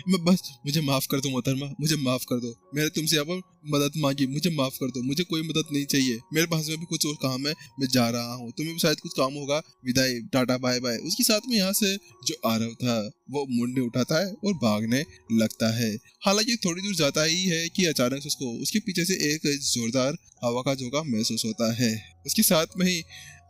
मैं बस, मुझे माफ कर दो मोहतरमा, मुझे माफ कर दो, मैंने तुमसे यहाँ पर मदद मांगी, मुझे माफ कर दो, मुझे कोई मदद नहीं चाहिए, मेरे पास में भी कुछ और काम है, मैं जा रहा हूँ, तुम्हें भी शायद कुछ काम होगा, विदाई, टाटा बाय बाय। उसके साथ में यहाँ से जो आरव था वो मुंडे उठाता है और भागने लगता है। हालांकि थोड़ी दूर जाता ही है कि अचानक उसको उसके पीछे से एक जोरदार हवा का झोंका महसूस होता है। उसके साथ में ही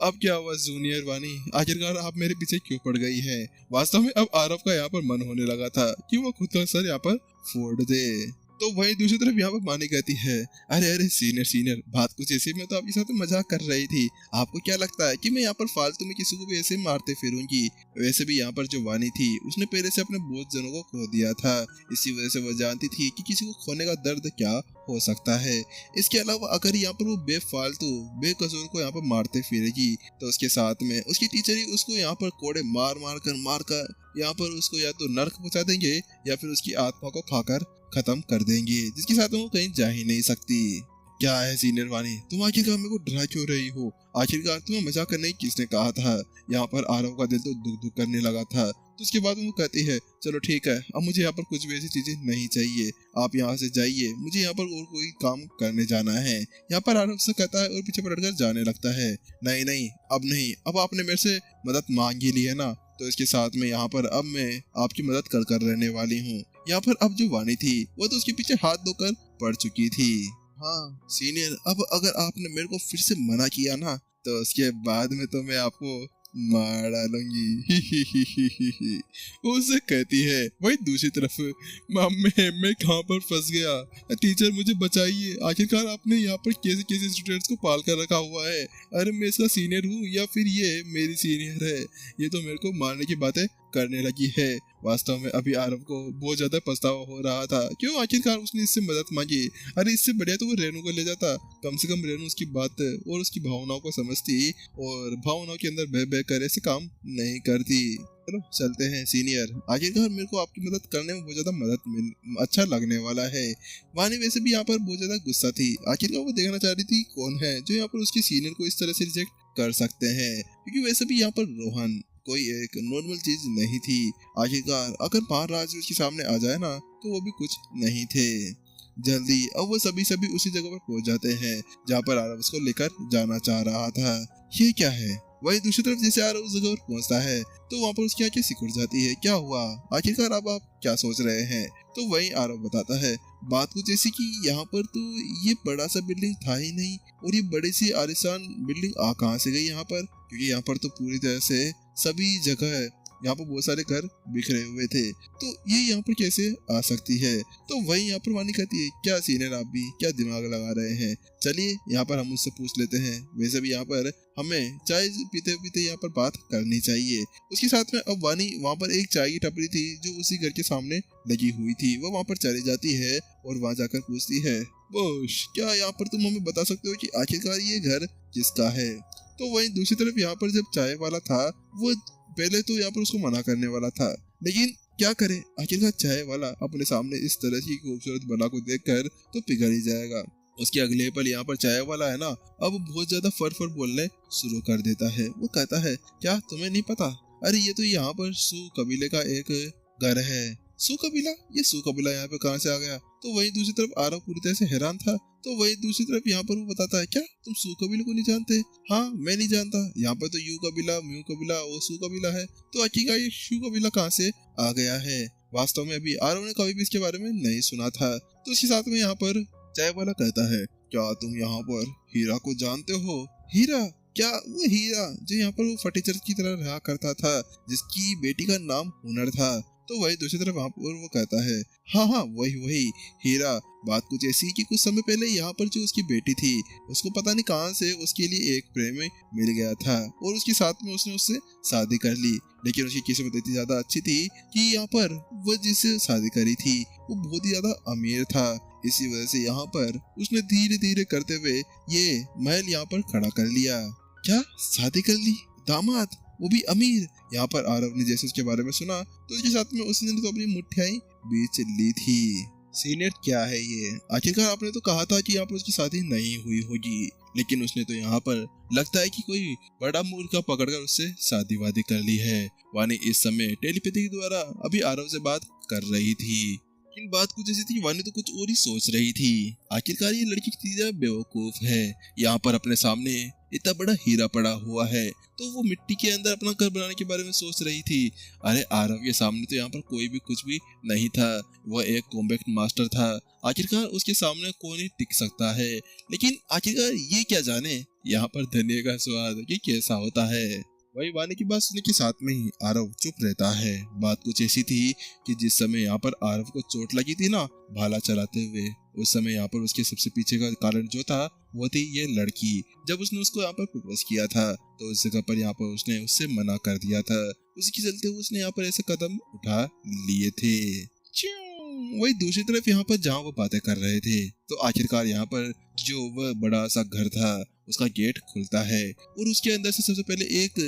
अब क्या हुआ जूनियर वानी, आखिरकार आप मेरे पीछे क्यों पड़ गई है? वास्तव में अब आरव का यहाँ पर मन होने लगा था कि वो खुद का सर यहाँ पर फोड़ दे। तो वही दूसरी तरफ यहाँ पर मानी कहती है, अरे अरे सीनियर सीनियर, बात कुछ ऐसी, मैं तो आपके साथ मजाक कर रही थी, आपको क्या लगता है कि मैं यहाँ पर फालतू में किसी को भी ऐसे मारते फिरूंगी? वैसे भी यहाँ पर जो वानी थी उसने पहले से अपने बहुत जनों को खो दिया था, इसी वजह से वो जानती थी कि किसी को खोने का दर्द क्या हो सकता है। इसके अलावा अगर यहाँ पर वो बेफालतू बेकसूर को यहाँ पर मारते फिरेगी तो उसके साथ में उसकी टीचर ही उसको यहाँ पर कोड़े मार कर यहाँ पर उसको या तो नर्क पहुंचा देंगे या फिर उसकी आत्मा को खाकर खत्म कर देंगे, जिसके साथ में वो कहीं जा ही नहीं सकती। क्या है सीनियर वानी, तुम आखिरकार मेरे को डरा क्यों रही हो? आखिरकार तुम्हें मजाक करने की किसने कहा था? यहाँ पर आरव का दिल तो दुख दुख करने लगा था। तो उसके बाद वो कहती है, चलो ठीक है, अब मुझे यहाँ पर कुछ भी ऐसी चीजें नहीं चाहिए, आप यहाँ से जाइए, मुझे यहाँ पर और कोई काम करने जाना है। यहाँ पर आरव से कहता है और पीछे पलटकर जाने लगता है। नहीं नहीं, अब नहीं, अब आपने मेरे से मदद मांग ही ली है ना, तो इसके साथ में यहाँ पर अब मैं आपकी मदद कर रहने वाली हूँ। यहाँ पर अब जो वानी थी वो तो उसके पीछे हाथ धोकर पड़ चुकी थी। हाँ सीनियर, अब अगर आपने मेरे को फिर से मना किया ना तो उसके बाद में तो मैं आपको मार डालूंगी। वो उससे कहती है। वही दूसरी तरफ मैं कहाँ पर फंस गया? टीचर मुझे बचाइए, आखिरकार आपने यहाँ पर कैसे कैसे स्टूडेंट्स को पाल कर रखा हुआ है? अरे मैं इसका सीनियर हूँ या फिर ये मेरी सीनियर है? ये तो मेरे को मारने की बातें करने लगी है। वास्तव में अभी आरव को बहुत ज्यादा पछतावा हो रहा था, क्यों आखिरकार उसने इससे मदद मांगी। अरे इससे बढ़िया तो वो रेनू को ले जाता, कम से कम रेनू उसकी बात और उसकी भावनाओं को समझती और भावनाओं के अंदर बह बह कर ऐसे काम नहीं करती। चलो चलते हैं सीनियर, आखिरकार मेरे को आपकी मदद करने में बहुत ज्यादा अच्छा लगने वाला है। वानी वैसे भी यहाँ पर बहुत ज्यादा गुस्सा थी, आखिरकार वो देखना चाह रही थी कौन है जो यहाँ पर उसके सीनियर को इस तरह से रिजेक्ट कर सकते हैं, क्योंकि वैसे भी यहाँ पर रोहन कोई एक नॉर्मल चीज नहीं थी। आखिरकार अगर महाराज उसके सामने आ जाए ना तो वो भी कुछ नहीं थे। जल्दी अब वो सभी उसी जगह पर पहुंच जाते हैं जहाँ पर आरव उसको लेकर जाना चाह रहा था। ये क्या है? वही दूसरी तरफ जैसे आरव उस जगह पर पहुंचता है तो वहाँ पर उसकी आंखें सिकुड़ जाती है। क्या हुआ? आखिरकार अब आप क्या सोच रहे हैं? तो वही आरव बताता है, बात कुछ ऐसी कि यहाँ पर तो ये बड़ा सा बिल्डिंग था ही नहीं, और ये बड़ी सी आलिशान बिल्डिंग आ कहाँ से गई यहाँ पर? क्योंकि यहाँ पर तो पूरी तरह से सभी जगह यहाँ पर बहुत सारे घर बिखरे हुए थे, तो ये यहाँ पर कैसे आ सकती है? तो वही यहाँ पर वानी कहती है, क्या सीनियर आप भी क्या दिमाग लगा रहे हैं? चलिए यहाँ पर हम उससे पूछ लेते हैं, वैसे भी यहाँ पर हमें चाय पीते पीते यहाँ पर बात करनी चाहिए। उसके साथ में अब वानी वहाँ पर एक चाय की टपरी थी जो उसी घर के सामने लगी हुई थी, वो वहाँ पर चली जाती है और वहाँ जाकर पूछती है, बोश क्या यहाँ पर तुम हमें बता सकते हो कि आखिरकार ये घर किसका है? तो वहीं दूसरी तरफ यहाँ पर जब चाय वाला था वो पहले तो यहाँ पर उसको मना करने वाला था, लेकिन क्या करे, आखिरकार चाय वाला अपने सामने इस तरह की खूबसूरत बला को देखकर तो पिघल ही जाएगा। उसके अगले पल यहाँ पर चाय वाला है ना अब बहुत ज्यादा फर बोलने शुरू कर देता है। वो कहता है, क्या तुम्हें नहीं पता? अरे ये तो यहाँ पर सू कबीले का एक घर है। सू कबीला? ये सू कबीला यहाँ पे कहाँ से आ गया? तो वही दूसरी तरफ आरव पूरी तरह से हैरान था। तो वही दूसरी तरफ यहाँ पर वो बताता है, क्या तुम सू कबीले को नहीं जानते? हाँ मैं नहीं जानता, यहाँ पर तो यू कबीला म्यू कबीला और सू कबीला है, तो आखिरकार ये शू कबीला कहाँ से आ गया है? वास्तव में अभी आरव ने कभी भी इसके बारे में नहीं सुना था। तो उसके साथ में यहाँ पर चाय वाला कहता है, क्या तुम यहाँ पर हीरा को जानते हो? हीरा? क्या वो हीरा जो यहाँ पर वो फटीचर की तरह रहा करता था, जिसकी बेटी का नाम हुनर था? तो वही दूसरी तरफ वहाँ पर वो कहता है, हाँ वही हीरा। बात कुछ ऐसी कि कुछ समय पहले यहाँ पर जो उसकी बेटी थी उसको पता नहीं कहाँ से उसके लिए एक प्रेमी मिल गया था और उसके साथ में उसने उससे शादी कर ली, लेकिन उसकी किस्मत इतनी ज्यादा अच्छी थी कि यहाँ पर वो जिससे शादी करी थी वो बहुत ही ज्यादा अमीर था। इसी वजह से यहाँ पर उसने धीरे धीरे करते हुए ये महल यहाँ पर खड़ा कर लिया। क्या शादी कर ली? दामाद, वो भी अमीर? यहाँ पर आरव ने जैसे उसके बारे में सुना तो उसके साथ में उसने तो अपनी मुठ्ठियाई बेच ली थी। सीनियर क्या है ये? आखिरकार आपने तो कहा था कि यहाँ पर उसकी शादी नहीं हुई होगी, लेकिन उसने तो यहाँ पर लगता है कि कोई बड़ा मूर्खा पकड़कर उससे शादी वादी कर ली है। वानी इस समय टेलीपैथी के द्वारा अभी आरव से बात कर रही थी। लेकिन बात कुछ ऐसी थी, वानी तो कुछ और ही सोच रही थी। आखिरकार ये लड़की कितनी ज्यादा बेवकूफ है। यहाँ पर अपने सामने इतना बड़ा हीरा पड़ा हुआ है तो वो मिट्टी के अंदर अपना घर बनाने के बारे में सोच रही थी। अरे आरव के सामने तो यहाँ पर कोई भी कुछ भी नहीं था। वह एक कॉम्बैक्ट मास्टर था। आखिरकार उसके सामने कौन ही टिक सकता है। लेकिन आखिरकार ये क्या जाने यहाँ पर धनिया का स्वाद ये कैसा होता है। वही वानी की बात सुनने के साथ में ही आरव चुप रहता है। बात कुछ ऐसी थी कि जिस समय यहाँ पर आरव को चोट लगी थी ना भाला चलाते हुए, उस समय यहाँ पर उसके सबसे पीछे का कारण जो था वो थी ये लड़की। जब उसने उसको यहाँ पर प्रपोज किया था तो उस जगह पर यहाँ पर उसने उससे मना कर दिया था। उसके चलते उसने यहाँ पर ऐसे कदम उठा लिए थे। वही दूसरी तरफ यहाँ पर जहाँ वो बातें कर रहे थे तो आखिरकार यहाँ पर जो वह बड़ा सा घर था उसका गेट खुलता है और उसके अंदर से सबसे पहले एक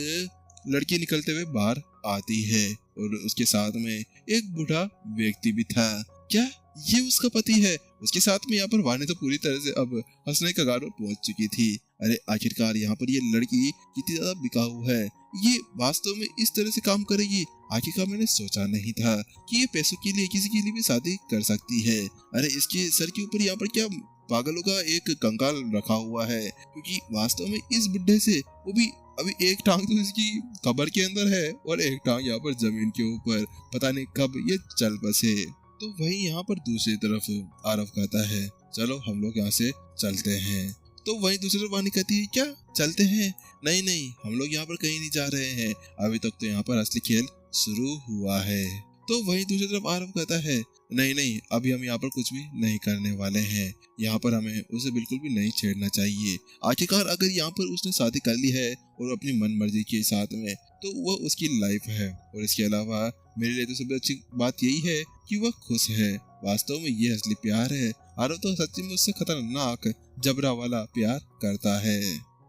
लड़की निकलते हुए बाहर आती है और उसके साथ में एक बूढ़ा व्यक्ति भी था। क्या ये उसका पति है? उसके साथ में यहाँ पर वानी तो पूरी तरह से अब हंसने के कगार पर पहुंच चुकी थी। अरे आखिरकार यहाँ पर ये लड़की कितनी ज्यादा बिकाऊ है। ये वास्तव में इस तरह से काम करेगी। आखिरकार मैंने सोचा नहीं था कि ये पैसों के लिए किसी के लिए भी शादी कर सकती है। अरे इसके सर के ऊपर यहाँ पर क्या पागलों का एक कंकाल रखा हुआ है, क्योंकि वास्तव में इस बुड्ढे से वो भी अभी एक टांग तो इसकी कब्र के अंदर है और एक टांग यहाँ पर जमीन के ऊपर, पता नहीं कब ये चल बसे। तो वही यहाँ पर दूसरी तरफ आरव कहता है चलो हम लोग यहाँ से चलते हैं। तो वही दूसरी तरफ वानी कहती है क्या चलते हैं? नहीं नहीं, हम लोग यहाँ पर कहीं नहीं जा रहे हैं, अभी तक तो यहाँ पर असली खेल शुरू हुआ है। तो वही दूसरी तरफ आरव कहता है नहीं नहीं, अभी हम यहाँ पर कुछ भी नहीं करने वाले हैं। यहाँ पर हमें उसे बिल्कुल भी नहीं छेड़ना चाहिए। आखिरकार अगर यहाँ पर उसने शादी कर ली है और अपनी मन मर्जी के साथ में तो वह उसकी लाइफ है और इसके अलावा मेरे लिए तो सबसे अच्छी बात यही है कि वह खुश है। वास्तव में ये असली प्यार है। आरव तो सच्ची में उससे खतरनाक जबरा वाला प्यार करता है।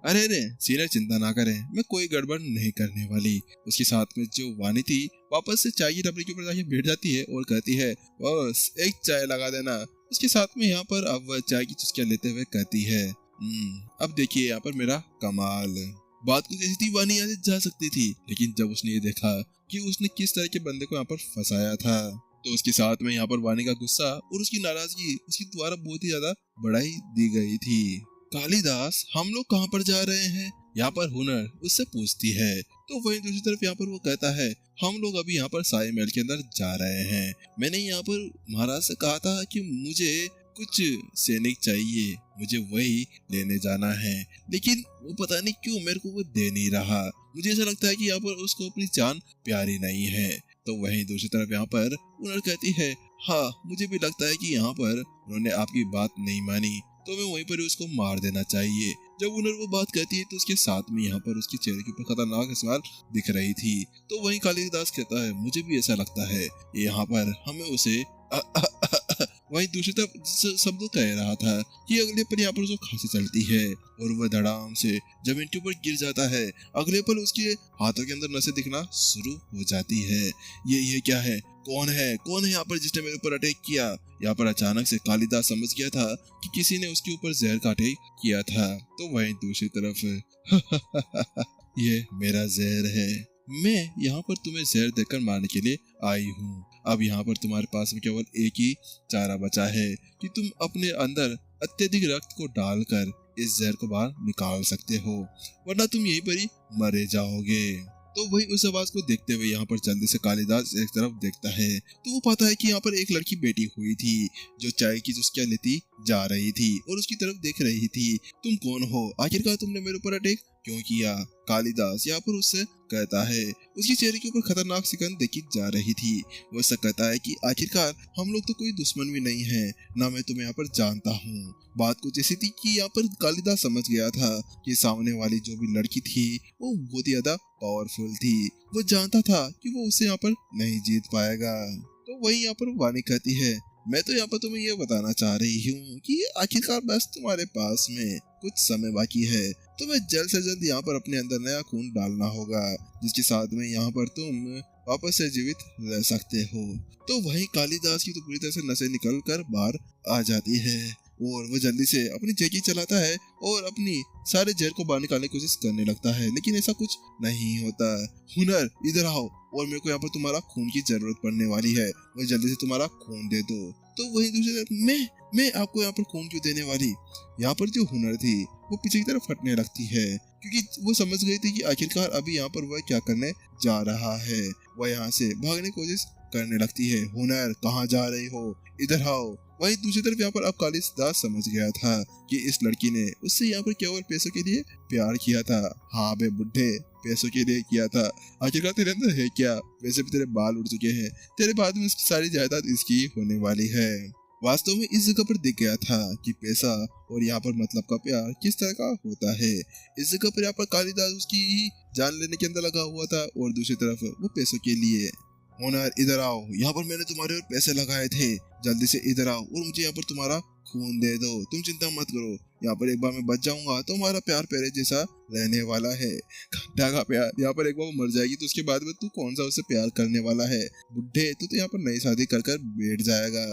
अरे रे सीनियर चिंता ना करें, मैं कोई गड़बड़ नहीं करने वाली। उसके साथ में जो वानी थी वापस से चाय की टपरी के ऊपर जाके बैठ जाती है और कहती है बस एक चाय लगा देना। उसके साथ में यहाँ पर अब वह चाय की चुस्कियां लेते हुए कहती है अब देखिए यहाँ पर मेरा कमाल। बात कुछ ऐसी थी, वानी यहाँ से जा सकती थी लेकिन जब उसने ये देखा कि उसने किस तरह के बंदे को यहाँ पर फंसाया था तो उसके साथ में यहाँ पर वानी का गुस्सा और उसकी नाराजगी उसकी द्वारा बहुत ही ज्यादा बढ़ाई दी गई थी। कालिदास हम लोग कहाँ पर जा रहे हैं? यहाँ पर हुनर उससे पूछती है। तो वहीं दूसरी तरफ यहाँ पर वो कहता है हम लोग अभी यहाँ पर साई महल के अंदर जा रहे हैं। मैंने यहाँ पर महाराज से कहा था कि मुझे कुछ सैनिक चाहिए, मुझे वही लेने जाना है, लेकिन वो पता नहीं क्यों मेरे को वो दे नहीं रहा। मुझे ऐसा लगता है कि यहाँ पर उसको अपनी जान प्यारी नहीं है। तो वहीं दूसरी तरफ यहाँ पर हुनर कहती है हाँ मुझे भी लगता है कि यहाँ पर उन्होंने आपकी बात नहीं मानी तो मैं वहीं पर ही उसको मार देना चाहिए। जब हुनर वो बात कहती है तो उसके साथ में यहाँ पर उसके चेहरे के ऊपर खतरनाक स्माइल दिख रही थी। तो वहीं कालिदास कहता है मुझे भी ऐसा लगता है, यहाँ पर हमें उसे वहीं दूसरी तरफ शब्द कह रहा था कि अगले पल यहाँ पर उसको खांसी चलती है और वह धड़ाम से जमीन के ऊपर गिर जाता है। अगले पल उसके हाथों के अंदर नसें दिखना शुरू हो जाती है। ये क्या है? कौन है यहाँ पर जिसने मेरे ऊपर अटैक किया? यहाँ पर अचानक से कालिदास समझ गया था कि किसी ने उसके ऊपर जहर का अटैक किया था। तो वहीं दूसरी तरफ ये मेरा जहर है, मैं यहाँ पर तुम्हें जहर देकर मारने के लिए आई हूँ। अब यहाँ पर तुम्हारे पास में केवल एक ही चारा बचा है कि तुम अपने अंदर अत्यधिक रक्त को डालकर इस जहर को बाहर निकाल सकते हो, वरना तुम यहीं पर ही मरे जाओगे। तो वही उस आवाज को देखते हुए यहाँ पर जल्दी से कालिदास एक तरफ देखता है तो वो पाता है कि यहाँ पर एक लड़की बैठी हुई थी जो चाय की चुस्कियां लेती जा रही थी और उसकी तरफ देख रही थी। तुम कौन हो? आखिरकार तुमने मेरे ऊपर अटैक क्यों किया? कालिदास यहाँ पर उससे कहता है। उसके चेहरे के ऊपर खतरनाक सिकन देखी जा रही थी। वो उससे कहता है कि आखिरकार हम लोग तो कोई दुश्मन भी नहीं है, ना मैं तुम्हें यहाँ पर जानता हूँ। बात कुछ ऐसी थी कि यहाँ पर कालिदास समझ गया था कि सामने वाली जो भी लड़की थी वो बहुत ही ज्यादा पावरफुल थी। वो जानता था कि वो उससे यहाँ पर नहीं जीत पाएगा। तो वही यहाँ पर वानी कहती है मैं तो यहाँ पर तुम्हें ये बताना चाह रही हूँ कि आखिरकार बस तुम्हारे पास में कुछ समय बाकी है। तुम्हें जल्द से जल्द यहाँ पर अपने अंदर नया खून डालना होगा जिसके साथ में यहाँ पर तुम वापस से जीवित रह सकते हो। तो वहीं कालिदास की तो पूरी तरह से नसें निकल कर बाहर आ जाती है। और वो जल्दी से अपनी जैकी चलाता है और अपनी सारे जहर को बाहर निकालने की कोशिश करने लगता है, लेकिन ऐसा कुछ नहीं होता। हुनर इधर आओ, और मेरे को यहाँ पर तुम्हारा खून की जरूरत पड़ने वाली है, वो जल्दी से तुम्हारा खून दे दो। तो वही दूसरी तरफ मैं आपको यहाँ पर खून क्यों देने वाली। यहाँ पर जो हुनर थी वो पीछे की तरफ हटने लगती है, क्योंकि वो समझ गई थी कि आखिरकार अभी यहाँ पर वह क्या करने जा रहा है। वह यहाँ से भागने की कोशिश करने लगती है। हुनर कहाँ जा रही हो, इधर आओ। वहीं दूसरी तरफ यहाँ पर अब कालिदास समझ गया था कि इस लड़की ने उससे यहाँ पर केवल पैसों के लिए प्यार किया था। हाँ बे बुढ़े, पैसों के लिए किया था। आखिरकार तेरे अंदर है क्या? वैसे भी तेरे बाल उड़ चुके हैं, तेरे बाद में इसकी सारी जायदाद इसकी होने वाली है। वास्तव में इस जगह पर दिख गया था कि पैसा और यहाँ पर मतलब का प्यार किस तरह का होता है। इस जगह पर यहाँ पर कालिदास उसकी जान लेने के अंदर लगा हुआ था और दूसरी तरफ वो पैसों के लिए। हुनर इधर आओ, यहाँ पर मैंने तुम्हारे और पैसे लगाए थे, जल्दी से इधर आओ और मुझे यहाँ पर तुम्हारा खून दे दो। तुम चिंता मत करो, यहाँ पर एक बार मैं बच जाऊंगा तो हमारा प्यार पहले जैसा रहने वाला है। खड्डा का प्यार, यहाँ पर एक बार वो मर जाएगी तो उसके बाद में तू कौन सा उससे प्यार करने वाला है बुढ़े। तू तो यहाँ पर नई शादी कर कर बैठ जाएगा।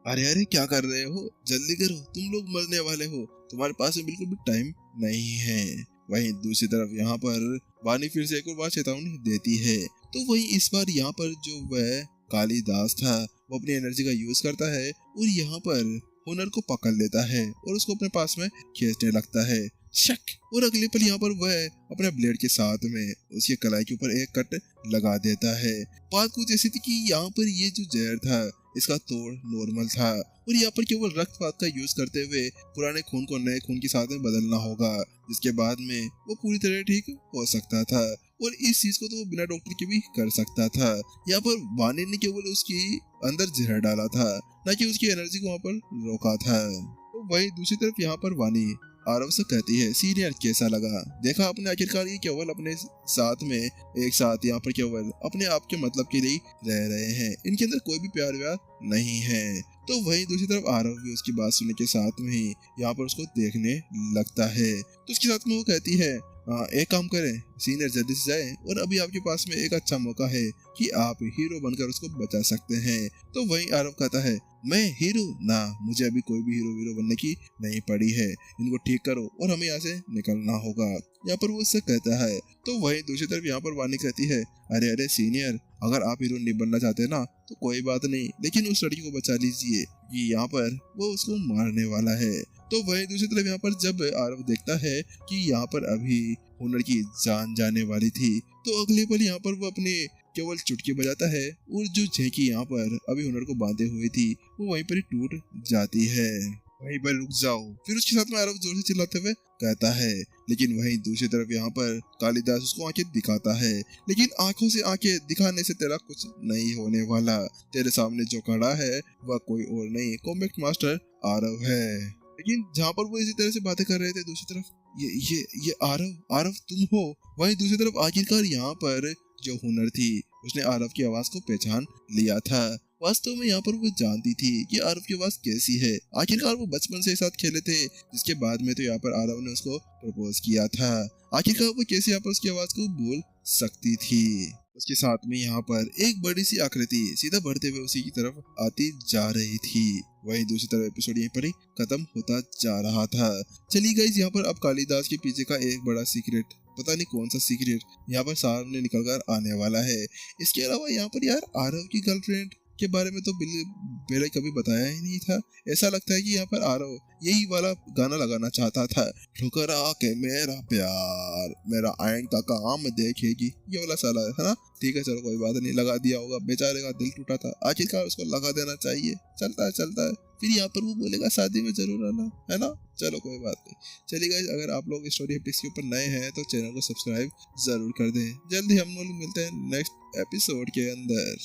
अरे अरे क्या कर रहे हो, जल्दी करो, तुम लोग मरने वाले हो, तुम्हारे पास में बिल्कुल भी टाइम नहीं है। वहीं दूसरी तरफ यहाँ पर वानी फिर से एक और बार चेतावनी देती है। तो वही इस बार यहाँ पर जो वह कालिदास था वो अपनी एनर्जी का यूज करता है और यहाँ पर हुनर को पकड़ लेता है और उसको अपने पास में खींचने लगता है। शक, और अगले पल यहाँ पर वह अपने ब्लेड के साथ में उसके कलाई के ऊपर एक कट लगा देता है। बात कुछ ऐसी थी कि यहाँ पर ये जो जहर था इसका तोड़ नॉर्मल था और यहाँ पर केवल रक्तपात का यूज करते हुए पुराने खून को नए खून के साथ में बदलना होगा, जिसके बाद में वो पूरी तरह ठीक हो सकता था। और इस चीज को तो वो बिना डॉक्टर के भी कर सकता था। यहाँ पर वानी ने केवल उसकी अंदर जहर डाला था, न कि उसकी एनर्जी को वहाँ पर रोका था। तो वही दूसरी तरफ यहाँ पर वानी आरव से कहती है, सीनियर कैसा लगा? देखा आपने, आखिरकार ये केवल अपने साथ में एक साथ यहाँ पर केवल अपने आप के मतलब के लिए रह रहे हैं, इनके अंदर कोई भी प्यार व्यार नहीं है। तो वहीं दूसरी तरफ आरव भी उसकी बात सुनने के साथ में ही यहाँ पर उसको देखने लगता है। तो उसके साथ में वो कहती है, एक काम करें सीनियर, जल्दी से जाए और अभी आपके पास में एक अच्छा मौका है कि आप हीरो बनकर उसको बचा सकते हैं। तो वहीं आरव कहता है, मैं हीरो ना, मुझे अभी कोई भी हीरो बनने की नहीं पड़ी है, इनको ठीक करो और हमें यहाँ से निकलना होगा, यहाँ पर वो उससे कहता है। तो वहीं दूसरी तरफ यहाँ पर वानी कहती है, अरे अरे सीनियर, अगर आप हीरो नहीं बनना चाहते ना तो कोई बात नहीं, लेकिन उस लड़की को बचा लीजिए कि यहाँ पर वो उसको मारने वाला है। तो वहीं दूसरी तरफ यहाँ पर जब आरव देखता है कि यहाँ पर अभी हुनर की जान जाने वाली थी, तो अगले पल यहाँ पर वो अपने केवल चुटकी बजाता है और जो झेंकी यहाँ पर अभी हुनर को बांधे हुई थी वो वहीं पर ही टूट जाती है। वहीं पर रुक जाओ, फिर उसके साथ में आरव जोर से चिल्लाते हुए कहता है। लेकिन वहीं दूसरी तरफ यहाँ पर कालिदास उसको आंखें दिखाता है, लेकिन आंखों से आंखें दिखाने से तेरा कुछ नहीं होने वाला। तेरे सामने जो खड़ा है वह कोई और नहीं, कॉम्बैट मास्टर आरव है। लेकिन जहाँ पर वो इसी तरह से बातें कर रहे थे, दूसरी तरफ ये आरव तुम हो। वहीं दूसरी तरफ आखिरकार यहाँ पर जो हुनर थी उसने आरव की आवाज को पहचान लिया था। वास्तव में यहाँ पर वो जानती थी कि आरव की आवाज कैसी है, आखिरकार वो बचपन से साथ खेले थे, जिसके बाद में तो यहाँ पर आरव ने उसको प्रपोज किया था। आखिरकार वो कैसे यहाँ पर उसकी आवाज को भूल सकती थी। उसके साथ में यहाँ पर एक बड़ी सी आकृति सीधा बढ़ते हुए उसी की तरफ आती जा रही थी। वहीं दूसरी तरफ एपिसोड यहीं पर ही खत्म होता जा रहा था। चलिए गाइस, यहाँ पर अब कालिदास के पीछे का एक बड़ा सीक्रेट, पता नहीं कौन सा सीक्रेट, यहाँ पर सामने निकल कर आने वाला है। इसके अलावा यहाँ पर यार आरव की गर्लफ्रेंड के बारे में तो पहले कभी बताया ही नहीं था। ऐसा लगता है कि यहाँ पर आरव यही वाला गाना लगाना चाहता था, ठुकरा के मेरा प्यार मेरा आइन का काम देखेगी, ये वाला साला है ना। ठीक है चलो कोई बात नहीं, लगा दिया होगा, बेचारे का दिल टूटा था, आखिरकार उसको लगा देना चाहिए, चलता है। फिर यहाँ पर वो बोलेगा शादी में जरूर आना, है ना। चलो कोई बात नहीं। चलिए गाइस, अगर आप लोग स्टोरी हैप्टिक्स के ऊपर नए हैं तो चैनल को सब्सक्राइब जरूर कर दें। जल्दी हम लोग मिलते हैं नेक्स्ट एपिसोड के अंदर।